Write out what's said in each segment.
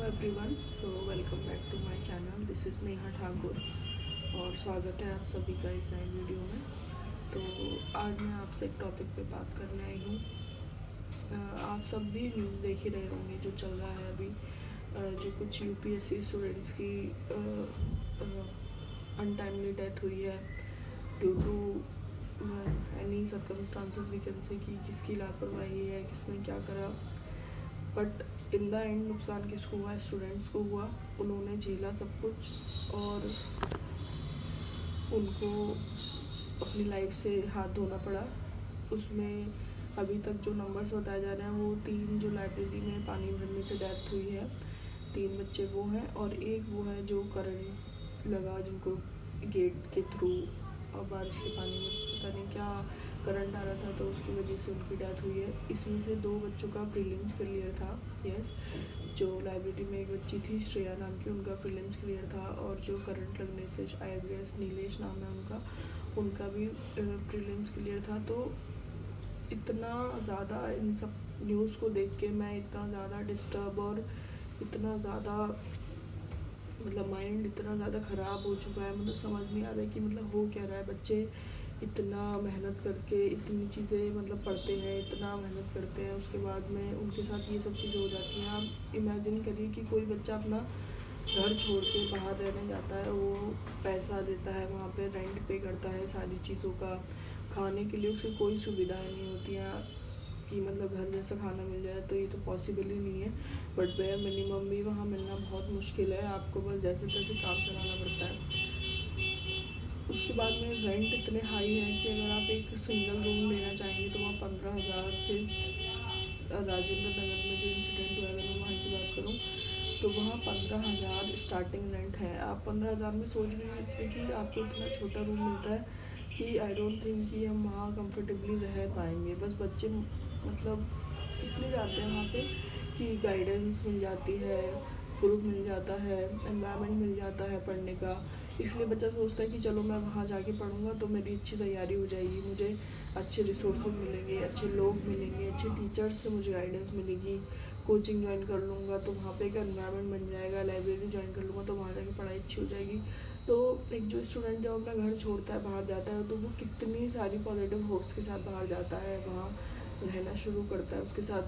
Everyone, so welcome back to my channel. This is Neha Thakur और स्वागत है आप सभी का एक नए वीडियो में। तो आज मैं आपसे एक टॉपिक पे बात करने आई हूँ। आप सब भी न्यूज़ देख ही रहे होंगे जो चल रहा है अभी। जो कुछ यूपीएससी स्टूडेंट्स की अनटाइमली डेथ हुई है due to any circumstances we can say कि किसकी लापरवाही है, किसने क्या करा। बट इन द एंड नुकसान किसको हुआ? स्टूडेंट्स को हुआ। उन्होंने झेला सब कुछ और उनको अपनी लाइफ से हाथ धोना पड़ा। उसमें अभी तक जो नंबर्स बताए जा रहे हैं वो 3 जो लाइब्रेरी में पानी भरने से डेथ हुई है, 3 बच्चे वो हैं और एक वो है जो करंट लगा, जिनको गेट के थ्रू और बारिश के पानी में पता नहीं क्या करंट आ रहा था तो उसकी वजह से उनकी डेथ हुई है। इसमें से 2 बच्चों का प्रीलिम्स क्लियर था। यस, जो लाइब्रेरी में एक बच्ची थी श्रेया नाम की, उनका प्रीलिम्स क्लियर था और जो करंट लगने से आई गेस नीलेश नाम है उनका भी प्रीलिम्स क्लियर था। तो इतना ज़्यादा इन सब न्यूज़ को देख के मैं इतना ज़्यादा डिस्टर्ब और इतना ज़्यादा मतलब माइंड इतना ज़्यादा ख़राब हो चुका है। मतलब समझ नहीं आ रहा है कि मतलब हो क्या रहा है। बच्चे इतना मेहनत करके इतनी चीज़ें मतलब पढ़ते हैं, इतना मेहनत करते हैं, उसके बाद में उनके साथ ये सब चीज़ें हो जाती हैं। आप इमेजिन करिए कि कोई बच्चा अपना घर छोड़ के बाहर रहने जाता है, वो पैसा देता है, वहाँ पे रेंट पे करता है, सारी चीज़ों का खाने के लिए उसकी कोई सुविधाएं नहीं होती हैं कि मतलब घर जैसा खाना मिल जाए, तो ये तो पॉसिबल ही नहीं है। बट बेयर मिनिमम भी वहाँ मिलना बहुत मुश्किल है। आपको बस जैसे तैसे काम चलाना पड़ता है। उसके बाद में रेंट इतने हाई है कि अगर आप एक सिंगल रूम लेना चाहेंगे तो वहाँ 15,000 से राजेंद्र नगर में जो इंसिडेंट हुआ, अगर मैं वहाँ की बात करूँ तो वहाँ 15,000 स्टार्टिंग रेंट है। आप 15,000 में सोच रहे हैं कि आपको इतना छोटा रूम मिलता है कि आई डोंट थिंक कि हम वहाँ कंफर्टेबली रह पाएंगे। बस बच्चे मतलब इसलिए जाते हैं वहाँ पे कि गाइडेंस मिल जाती है, ग्रुप मिल जाता है, एनवायरनमेंट मिल जाता है पढ़ने का। इसलिए बच्चा सोचता है कि चलो मैं वहाँ जाके पढ़ूँगा तो मेरी अच्छी तैयारी हो जाएगी, मुझे अच्छे रिसोर्सेज मिलेंगे, अच्छे लोग मिलेंगे, अच्छे टीचर्स से मुझे गाइडेंस मिलेगी। कोचिंग ज्वाइन कर लूँगा तो वहाँ पे एक एनवायरनमेंट बन जाएगा, लाइब्रेरी ज्वाइन कर लूँगा तो वहाँ जाके पढ़ाई अच्छी हो जाएगी। तो एक जो स्टूडेंट जब अपना घर छोड़ता है, बाहर जाता है, तो वो कितनी सारी पॉजिटिव होप्स के साथ बाहर जाता है, वहाँ रहना शुरू करता है। उसके साथ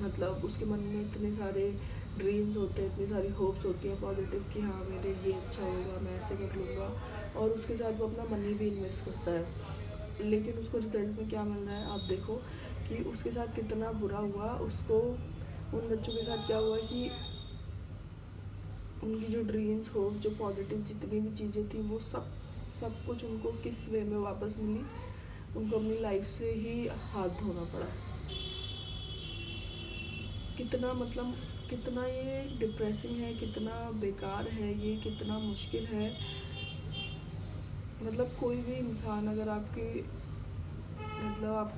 मतलब उसके मन में इतने सारे ड्रीम्स होते हैं, इतनी सारी होप्स होती हैं पॉजिटिव कि हाँ मेरे ये अच्छा होगा, मैं ऐसे कर लूँगा। और उसके साथ वो अपना मनी भी इन्वेस्ट करता है, लेकिन उसको रिजल्ट में क्या मिल रहा है? आप देखो कि उसके साथ कितना बुरा हुआ। उसको उन बच्चों के साथ क्या हुआ कि उनकी जो ड्रीम्स हो, जो पॉजिटिव जितनी भी चीज़ें थी, वो सब कुछ उनको किस वे में वापस मिली? उनको अपनी लाइफ से ही हाथ धोना पड़ा। कितना मतलब कितना ये डिप्रेसिंग है, कितना बेकार है ये, कितना मुश्किल है। मतलब कोई भी इंसान अगर आपको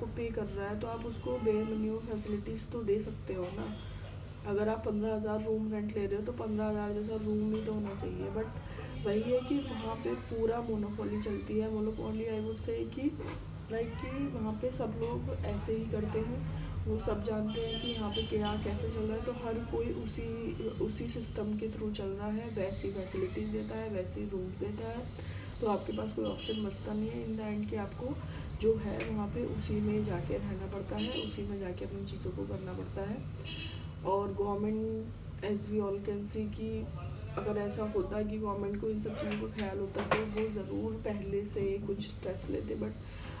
पे कर रहा है तो आप उसको बेयर मिनिमम फैसिलिटीज़ तो दे सकते हो ना। अगर आप 15,000 रूम रेंट ले रहे हो तो 15,000 जैसा रूम ही तो होना चाहिए। बट वही है कि वहाँ पे पूरा मोनोपोली चलती है। मोनोपोली आई वुड से कि लाइक कि वहाँ पे सब लोग ऐसे ही करते हैं, वो सब जानते हैं कि यहाँ पे क्या कैसे चल रहा है, तो हर कोई उसी सिस्टम के थ्रू चल रहा है, वैसी फैसिलिटीज़ देता है, वैसे ही रूम देता है। तो आपके पास कोई ऑप्शन बचता नहीं है इन द एंड कि आपको जो है वहाँ पे उसी में जाके रहना पड़ता है, उसी में जाके अपनी चीज़ों को करना पड़ता है। और government as we all can see कि अगर ऐसा होता है कि गवर्नमेंट को इन सब चीज़ों का ख्याल होता तो वो ज़रूर पहले से कुछ स्टेप्स लेते। बट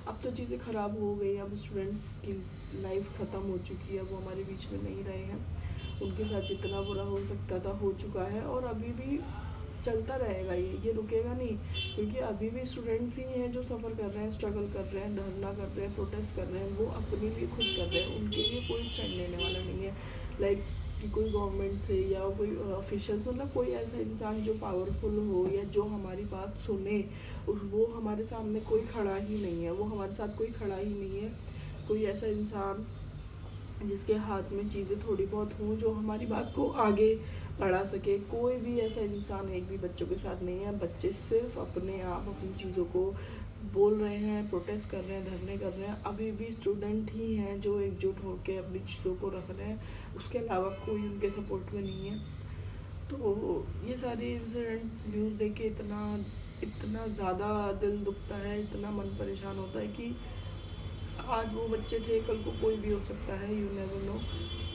अब तो चीज़ें ख़राब हो गई, अब स्टूडेंट्स की लाइफ ख़त्म हो चुकी है, वो हमारे बीच में नहीं रहे हैं। उनके साथ जितना बुरा हो सकता था हो चुका है और अभी भी चलता रहेगा, ये रुकेगा नहीं। क्योंकि अभी भी स्टूडेंट्स ही हैं जो सफ़र कर रहे हैं, स्ट्रगल कर रहे हैं, धरना कर रहे हैं, प्रोटेस्ट कर रहे हैं, वो अपने लिए खुद कर रहे हैं, उनके लिए कोई स्टैंड लेने वाला नहीं है। लाइक कि कोई गवर्नमेंट से या कोई ऑफिशियल्स, मतलब कोई ऐसा इंसान जो पावरफुल हो या जो हमारी बात सुने, वो हमारे सामने कोई खड़ा ही नहीं है, वो हमारे साथ कोई खड़ा ही नहीं है। कोई ऐसा इंसान जिसके हाथ में चीज़ें थोड़ी बहुत हों जो हमारी बात को आगे बढ़ा सके, कोई भी ऐसा इंसान एक भी बच्चों के साथ नहीं है। बच्चे सिर्फ अपने आप अपनी चीज़ों को बोल रहे हैं, प्रोटेस्ट कर रहे हैं, धरने कर रहे हैं, अभी भी स्टूडेंट ही हैं जो एकजुट होकर अपनी चीज़ों को रख रहे हैं, उसके अलावा कोई उनके सपोर्ट में नहीं है। तो ये सारी इंसिडेंट्स न्यूज़ देख के इतना ज़्यादा दिल दुखता है, इतना मन परेशान होता है कि आज वो बच्चे थे, कल को कोई भी हो सकता है, यू नेवर नो।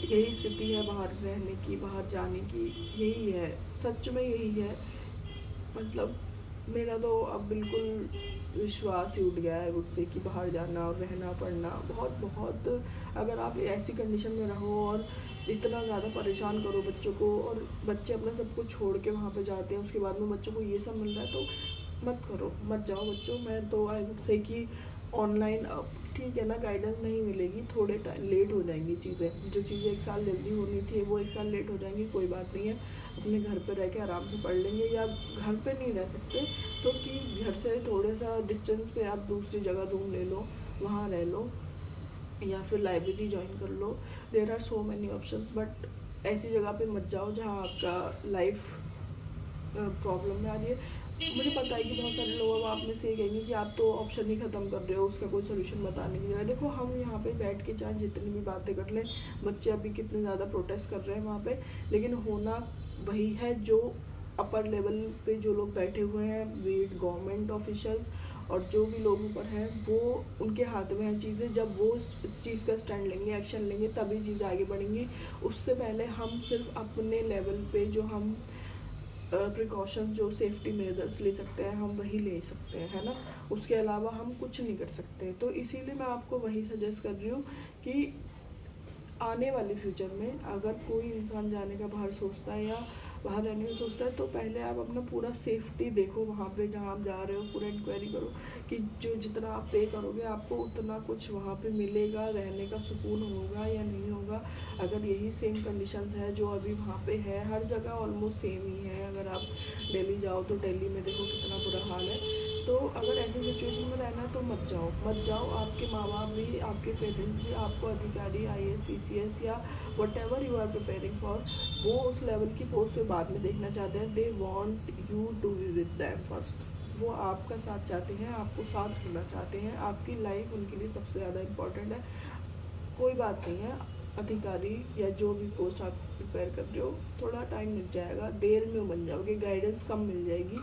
यही स्थिति है बाहर रहने की, बाहर जाने की, यही है, सच में यही है। मतलब मेरा तो अब बिल्कुल विश्वास ही उठ गया है मुझसे कि बाहर जाना और रहना पड़ना बहुत बहुत, अगर आप ऐसी कंडीशन में रहो और इतना ज़्यादा परेशान करो बच्चों को, और बच्चे अपना सब कुछ छोड़ के वहाँ पे जाते हैं, उसके बाद में बच्चों को ये सब मिल रहा है, तो मत करो, मत जाओ बच्चों। मैं तो आई वुड से कि ऑनलाइन अब ठीक है ना, गाइडेंस नहीं मिलेगी, थोड़े टाइम लेट हो जाएंगी चीज़ें, जो चीज़ें एक साल जल्दी होनी थी वो एक साल लेट हो जाएंगी, कोई बात नहीं है, अपने घर पे रह के आराम से पढ़ लेंगे। या घर पे नहीं रह सकते तो कि घर से थोड़ा सा डिस्टेंस पे आप दूसरी जगह रूम ले लो, वहाँ रह लो, या फिर लाइब्रेरी ज्वाइन कर लो। There are so many options, but ऐसी जगह पे मत जाओ जहाँ आपका लाइफ प्रॉब्लम में आ रही है। मुझे पता है कि बहुत सारे लोग अब आप में से ये कहेंगे कि आप तो ऑप्शन ही ख़त्म कर रहे हो, उसका कोई सोल्यूशन बताने की जगह। देखो, हम यहाँ पे बैठ के चाहे जितनी भी बातें कर लें, बच्चे अभी कितने ज़्यादा प्रोटेस्ट कर रहे हैं वहाँ पे, लेकिन होना वही है जो अपर लेवल पे जो लोग बैठे हुए हैं, बीट गवर्नमेंट ऑफिशियल्स और जो भी लोग ऊपर हैं, वो उनके हाथ में है चीज़ें। जब वो इस चीज़ का स्टैंड लेंगे, एक्शन लेंगे, तभी चीज़ें आगे बढ़ेंगी। उससे पहले हम सिर्फ अपने लेवल पे जो हम प्रिकॉशन, जो सेफ्टी मेजर्स ले सकते हैं, हम वही ले सकते हैं, है ना। उसके अलावा हम कुछ नहीं कर सकते। तो इसीलिए मैं आपको वही सजेस्ट कर रही हूँ कि आने वाले फ्यूचर में अगर कोई इंसान जाने का बाहर सोचता है या बाहर रहने का सोचता है, तो पहले आप अपना पूरा सेफ्टी देखो, वहाँ पे जहाँ आप जा रहे हो पूरा इंक्वायरी करो कि जो जितना आप पे करोगे आपको उतना कुछ वहाँ पे मिलेगा, रहने का सुकून होगा या नहीं होगा। अगर यही सेम कंडीशंस है जो अभी वहाँ पे है, हर जगह ऑलमोस्ट सेम ही है। अगर आप दिल्ली जाओ तो दिल्ली में देखो कितना बुरा हाल है। तो अगर ऐसी सिचुएशन में रहना है तो मत जाओ, मत जाओ। आपके माँ बाप भी, आपके पेरेंट्स भी आपको अधिकारी, IAS PCS या whatever you are preparing for, वो उस लेवल की पोस्ट पे बाद में देखना चाहते हैं। They want you to be with them first. वो आपका साथ चाहते हैं, आपको साथ होना चाहते हैं, आपकी लाइफ उनके लिए सबसे ज़्यादा इम्पोर्टेंट है। कोई बात नहीं है, अधिकारी या जो भी पोस्ट आप प्रिपेयर कर रहे हो, थोड़ा टाइम लग जाएगा, देर में बन जाओगे, गाइडेंस कम मिल जाएगी,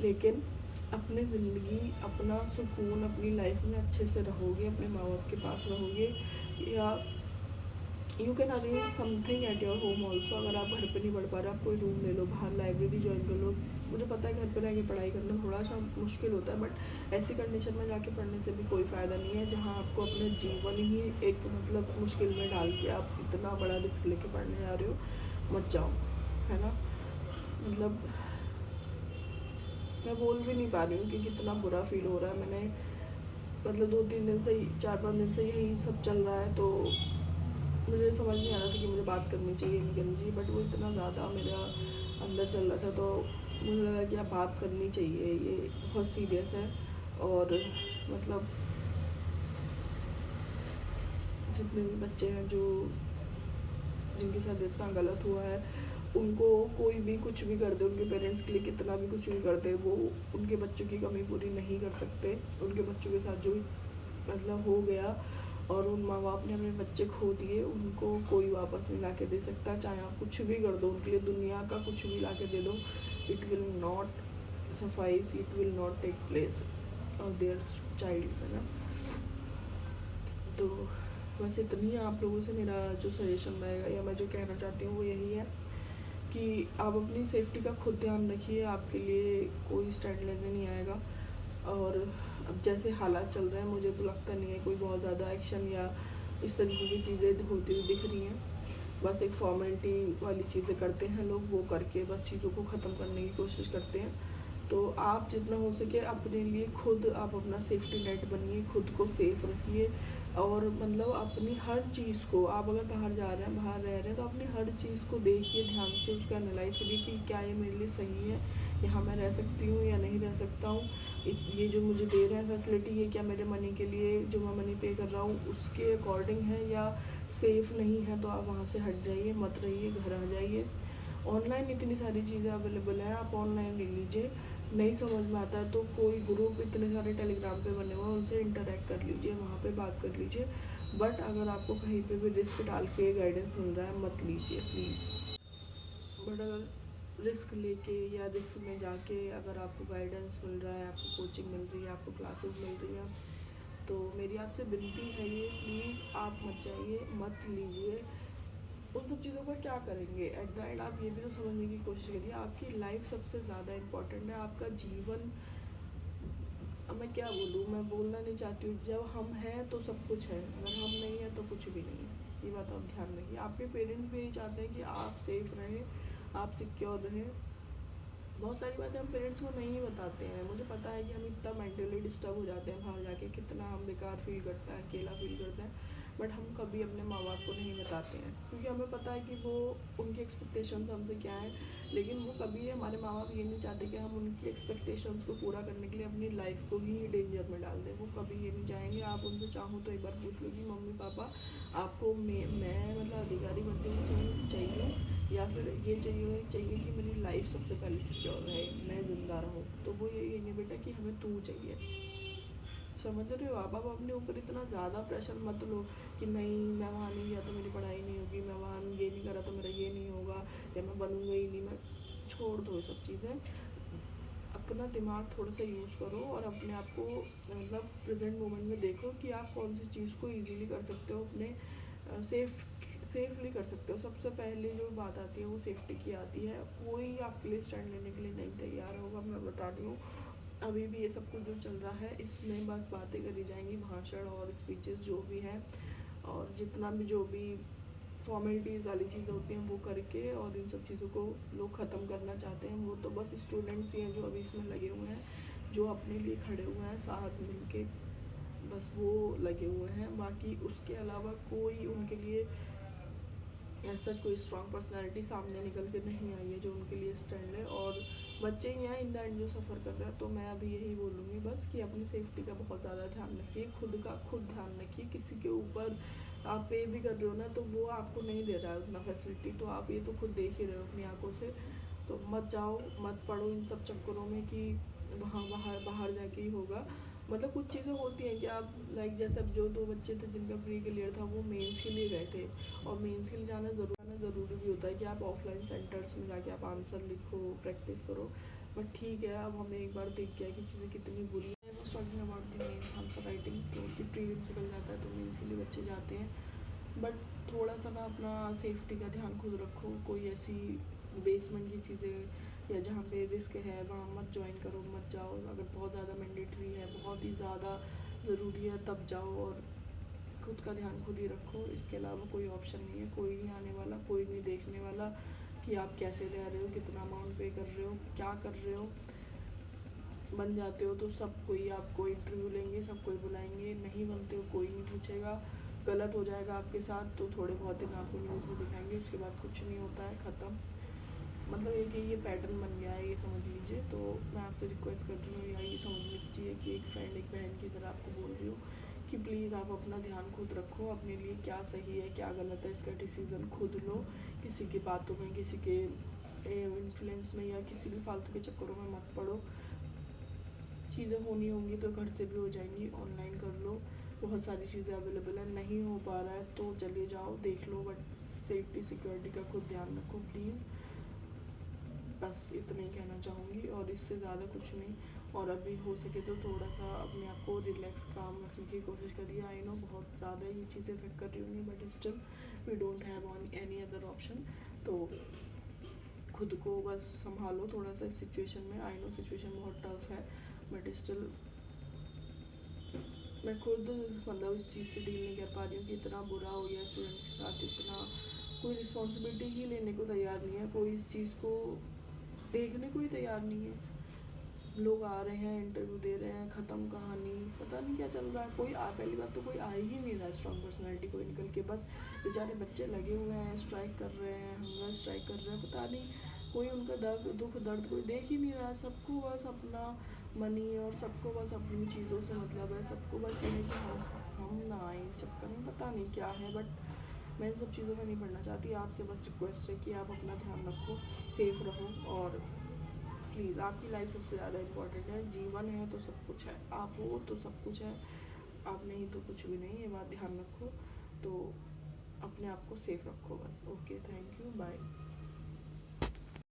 लेकिन अपनी ज़िंदगी, अपना सुकून, अपनी लाइफ में अच्छे से रहोगे, अपने माँ बाप के पास रहोगे। या you can arrange something at your home also. अगर आप घर पे नहीं पढ़ पा रहे, आप कोई रूम ले लो, बाहर लाइब्रेरी ज्वाइन कर लो। मुझे पता है घर पे रह के पढ़ाई करना थोड़ा सा मुश्किल होता है, बट ऐसी कंडीशन में जाके पढ़ने से भी कोई फ़ायदा नहीं है जहाँ आपको अपने जीवन ही एक मतलब मुश्किल में डाल के आप इतना बड़ा रिस्क लेके पढ़ने जा रहे हो। मत जाओ, है ना। मतलब मैं बोल भी नहीं पा रही हूँ कि कितना बुरा फील हो रहा है। मैंने मतलब 2-3 दिन से, 4-5 दिन से यही सब चल रहा है, तो मुझे समझ नहीं आ रहा था कि मुझे बात करनी चाहिए नहीं करनी चाहिए, बट वो इतना ज़्यादा मेरा अंदर चल रहा था, तो मुझे लगा कि अब बात करनी चाहिए, ये बहुत सीरियस है। और मतलब जितने भी बच्चे हैं जो जिनके साथ इतना गलत हुआ है, उनको कोई भी कुछ भी कर दे, उनके पेरेंट्स के लिए कितना भी कुछ भी कर दे, वो उनके बच्चों की कमी पूरी नहीं कर सकते। उनके बच्चों के साथ जो मतलब हो गया, और उन माँ बाप ने अपने बच्चे खो दिए, उनको कोई वापस नहीं ला के दे सकता। चाहे आप कुछ भी कर दो उनके लिए, दुनिया का कुछ भी ला के दे दो, it will not suffice, it will not take place और देयर चाइल्ड, है ना। तो बस इतनी आप लोगों से मेरा जो सजेशन रहेगा, या मैं जो कहना चाहती हूँ वो यही है कि आप अपनी सेफ्टी का खुद ध्यान रखिए। आपके लिए कोई स्टैंड लेने नहीं आएगा। और अब जैसे हालात चल रहे हैं, मुझे तो लगता नहीं है कोई बहुत ज़्यादा एक्शन या इस तरीके की चीज़ें होती हुई दिख रही हैं। बस एक फॉर्मेलिटी वाली चीज़ें करते हैं लोग, वो करके बस चीज़ों को ख़त्म करने की कोशिश करते हैं। तो आप जितना हो सके अपने लिए खुद आप अपना सेफ्टी नेट बनिए, खुद को सेफ रखिए। और मतलब अपनी हर चीज़ को, आप अगर बाहर जा रहे हैं, बाहर रह रहे हैं, तो अपनी हर चीज़ को देखिए ध्यान से, उसका एनालाइज करिए कि क्या ये मेरे लिए सही है, यहाँ मैं रह सकती हूँ या नहीं रह सकता हूँ। ये जो मुझे दे रहे हैं फैसिलिटी, ये क्या मेरे मनी के लिए, जो मैं मनी पे कर रहा हूँ उसके अकॉर्डिंग है या सेफ़ नहीं है, तो आप वहाँ से हट जाइए, मत रहिए, घर आ जाइए। ऑनलाइन इतनी सारी चीज़ें अवेलेबल हैं, आप ऑनलाइन ले लीजिए। नहीं समझ में आता है तो कोई ग्रुप इतने सारे टेलीग्राम पे बने हुए हैं, उनसे इंटरेक्ट कर लीजिए, वहाँ पे बात कर लीजिए। बट अगर आपको कहीं पे भी रिस्क डाल के गाइडेंस मिल रहा है मत लीजिए प्लीज़। बट अगर रिस्क लेके या रिस्क में जाके अगर आपको गाइडेंस मिल रहा है, आपको कोचिंग मिल रही है, आपको क्लासेस मिल रही हैं, तो मेरी आपसे विनती है ये, प्लीज़ आप मत जाइए, मत लीजिए। उन सब चीज़ों का क्या करेंगे? एट द एंड आप ये भी तो समझने की कोशिश करिए, आपकी लाइफ सबसे ज़्यादा इम्पॉर्टेंट है, आपका जीवन। अब मैं क्या बोलूँ, मैं बोलना नहीं चाहती हूँ, जब हम हैं तो सब कुछ है, अगर हम नहीं हैं तो कुछ भी नहीं है। ये बात आप ध्यान रखिए। आपके पेरेंट्स भी यही चाहते हैं कि आप सेफ रहें, आप सिक्योर रहें। बहुत सारी बातें हम पेरेंट्स को नहीं बताते हैं। मुझे पता है कि हम इतना मेंटली डिस्टर्ब हो जाते हैं बाहर जाके, कितना हम बेकार फील करते हैं, अकेला फील करते हैं, बट हम कभी अपने माँ बाप को नहीं बताते हैं, क्योंकि हमें पता है कि वो उनकी एक्सपेक्टेशंस हमसे क्या है। लेकिन वो कभी हमारे माँ बाप ये नहीं चाहते कि हम उनकी एक्सपेक्टेशंस को पूरा करने के लिए अपनी लाइफ को ही डेंजर में डाल दें। वो कभी ये नहीं चाहेंगे। आप उनसे चाहो तो एक बार पूछ लो कि मम्मी पापा आपको मैं मतलब अधिकारी बनते हुए चाहिए या फिर ये चाहिए कि मेरी लाइफ सबसे पहले सिक्योर रहे, मैं ज़िंदा रहूँ। तो वो ये कहेंगे बेटा कि हमें तू चाहिए। समझ रहे हो आप अपने ऊपर इतना ज़्यादा प्रेशर मत लो कि नहीं मैं वहाँ नहीं गया तो मेरी पढ़ाई नहीं होगी, मैं वहाँ ये नहीं करा तो मेरा ये नहीं होगा, या मैं बनूँगा ही नहीं। मैं छोड़ दो ये सब चीज़ें। अपना दिमाग थोड़ा सा यूज़ करो और अपने आप को मतलब प्रेजेंट मोमेंट में देखो कि आप कौन सी चीज़ को ईजिली कर सकते हो, अपने सेफली कर सकते हो। सबसे पहले जो बात आती है वो सेफ्टी की आती है। कोई आपके लिए स्टैंड लेने के लिए नहीं तैयार होगा, मैं बता रही हूँ। अभी भी ये सब कुछ जो चल रहा है इसमें बस बातें करी जाएंगी, भाषण और स्पीचेस जो भी हैं, और जितना भी जो भी फॉर्मेलिटीज़ वाली चीज़ें होती हैं वो करके, और इन सब चीज़ों को लोग ख़त्म करना चाहते हैं। वो तो बस स्टूडेंट्स ही हैं जो अभी इसमें लगे हुए हैं, जो अपने लिए खड़े हुए हैं साथ मिल के, बस वो लगे हुए हैं। बाकी उसके अलावा कोई उनके लिए ऐसा कोई स्ट्रॉन्ग पर्सनालिटी सामने निकल के नहीं आई है जो उनके लिए स्टैंड है। और बच्चे ही हैं इन द एंड जो सफ़र कर रहे हैं। तो मैं अभी यही बोलूँगी बस कि अपनी सेफ्टी का बहुत ज़्यादा ध्यान रखिए, खुद का खुद ध्यान रखिए। किसी के ऊपर आप पे भी कर रहे हो ना, तो वो आपको नहीं दे रहा है उतना फैसिलिटी, तो आप ये तो खुद देख ही रहे हो अपनी आंखों से। तो मत जाओ, मत पढ़ो इन सब चक्करों में कि वहाँ बाहर बाहर जाके ही होगा। मतलब कुछ चीज़ें होती हैं कि आप लाइक जैसे अब जो 2 बच्चे थे जिनका प्री क्लियर था वो मेंस के लिए गए थे, और मेंस के लिए जाना ज़रूरी भी होता है कि आप ऑफलाइन सेंटर्स में जाके आप आंसर लिखो, प्रैक्टिस करो। बट ठीक है, अब हमें एक बार देख गया कि चीज़ें कितनी बुरी है। वो talking about the mains answer writing, तो कि प्रीलिम्स निकल जाता है तो मेंस के लिए बच्चे जाते हैं। बट थोड़ा सा ना अपना सेफ्टी का ध्यान खुद रखो। कोई ऐसी बेसमेंट की चीज़ें या जहाँ पे रिस्क है वहाँ मत ज्वाइन करो, मत जाओ। अगर बहुत ज़्यादा मैंडेटरी है, बहुत ही ज़्यादा ज़रूरी है तब जाओ, और खुद का ध्यान खुद ही रखो। इसके अलावा कोई ऑप्शन नहीं है, कोई नहीं आने वाला, कोई नहीं देखने वाला कि आप कैसे रह रहे हो, कितना अमाउंट पे कर रहे हो, क्या कर रहे हो। बन जाते हो तो सब कोई आपको इंटरव्यू लेंगे, सब कोई बुलाएंगे। नहीं बनते हो कोई नहीं पूछेगा। गलत हो जाएगा आपके साथ तो थोड़े बहुत दिन आपको न्यूज़ में दिखाएंगे, उसके बाद कुछ नहीं होता है, ख़त्म। मतलब एक ये पैटर्न बन गया है, ये समझ लीजिए। तो मैं आपसे रिक्वेस्ट कर रही हूँ, या ये समझ लीजिए कि एक फ्रेंड एक बहन की तरह आपको बोल रही हूँ कि प्लीज़ आप अपना ध्यान खुद रखो। अपने लिए क्या सही है क्या गलत है इसका डिसीज़न खुद लो। किसी की बातों में, किसी के इन्फ्लुएंस में या किसी भी फालतू के चक्करों में मत पड़ो। चीज़ें होनी होंगी तो घर से भी हो जाएंगी, ऑनलाइन कर लो, बहुत सारी चीज़ें अवेलेबल है। नहीं हो पा रहा है तो चले जाओ, देख लो, बट सेफ्टी सिक्योरिटी का खुद ध्यान रखो प्लीज़। बस इतना ही कहना चाहूँगी, और इससे ज़्यादा कुछ नहीं। और अभी हो सके तो थोड़ा सा अपने आप को रिलैक्स काम रखने की कोशिश करिए। आई नो बहुत ज़्यादा ये चीज़ें इफेक्ट कर रही होंगी, but still we don't have on any other option. तो खुद को बस संभालो थोड़ा सा इस सिचुएशन में। आई नो सिचुएशन बहुत टफ है, बट स्टिल मैं खुद मतलब इस चीज़ से डील नहीं कर पा रही हूँ कि इतना बुरा हो गया स्टूडेंट के साथ। इतना कोई रिस्पॉन्सिबिलिटी ही लेने को तैयार नहीं है, कोई इस चीज़ को देखने को ही तैयार नहीं है। लोग आ रहे हैं, इंटरव्यू दे रहे हैं, ख़त्म कहानी। पता नहीं क्या चल रहा है। कोई पहली बात तो कोई आ ही नहीं रहा है स्ट्रॉन्ग पर्सनैलिटी कोई निकल के। बस बेचारे बच्चे लगे हुए हैं, स्ट्राइक कर रहे हैं, हंगर स्ट्राइक कर रहे हैं। पता नहीं कोई उनका दुख दर्द कोई देख ही नहीं रहा है। सबको बस अपना मनी और सबको बस अपनी चीज़ों से मतलब है। सबको बस ये है कि हम ना आए इस चक्कर में, पता नहीं क्या है। बट मैं इन सब चीज़ों में नहीं पढ़ना चाहती। आपसे बस रिक्वेस्ट है कि आप अपना ध्यान रखो, सेफ रहो, और प्लीज़ आपकी लाइफ सबसे ज़्यादा इम्पोर्टेंट है। जीवन है तो सब कुछ है, आप हो तो सब कुछ है, आप नहीं तो कुछ भी नहीं। ये बात ध्यान रखो। तो अपने आप को सेफ रखो बस। Okay, thank you, bye.